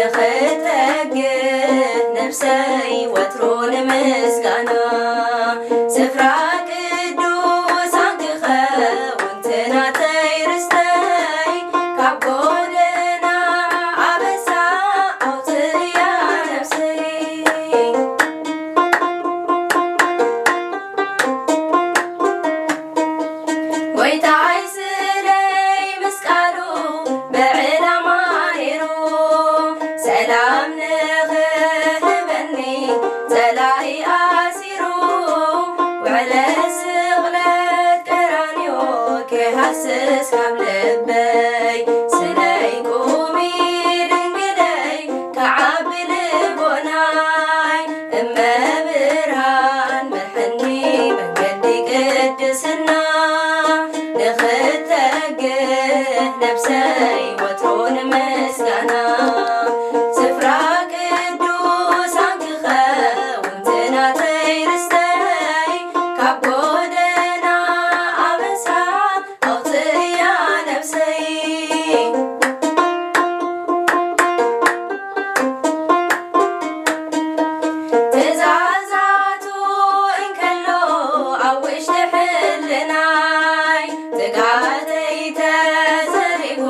ንኽተግህ ነፍሰይ ወትሮን ምስጋና ስፍራ ቅዱሳን ክኸውን ትናተይ ርስተይ ካብ ጎደና ኣበሳ ኣውፅእያ ነፍሰይ ጎይታይ ስለይ መስቀሉ ብዕላማ ነይሩ ሰላም ንኽህበኒ ጸላኢ ኣሲሩ ውዕለ ስቕለት ቀራንዮ ክሃስስ ካብ ልበይ ስለይ ቁሚ ድንግለይ ከዓቢ ልቦናይ እመብርሃን መርሐኒ መንገዲ ቅድስና ንኽተግህ ነፍሰይ ወትሮን ምስጋና ስፍራ ቅዱሳን ክኸውን ትናተይ ርስተይ ካብ ጎደና ኣበሳ ኣውፅእያ ነፍሰይ ትእዛዛቱ እንከሎ ኣብ ውሽጢ ሕልናይ ትጋተይ ተዘሪጉ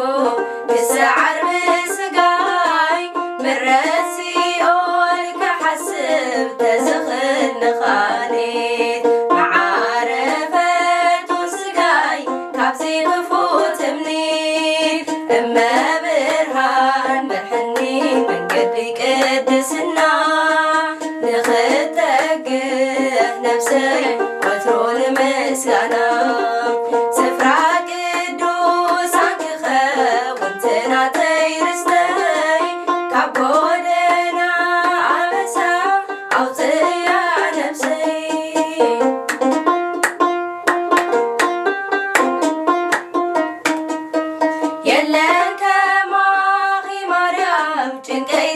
ክሰዓር ብስጋይ ምረት ሲኦል ክሓስብ ተዝኽል ንኻሊት መዓረፈቱ ስጋይ ካብዚ ክፉእ ትምኒት እመብርሃን መርሐኒ መንገዲ ቅድስና ንኽተግህ ነፍሰይ ወትሮን ምስጋና ስፍራ ቅዱሳን ክኸውን ትናተይ ርስተይ ካብ ጎደና ኣበሳ ኣውፅእያ ነፍሰይ የለን ከማኺ ማርያም ጭንቀይ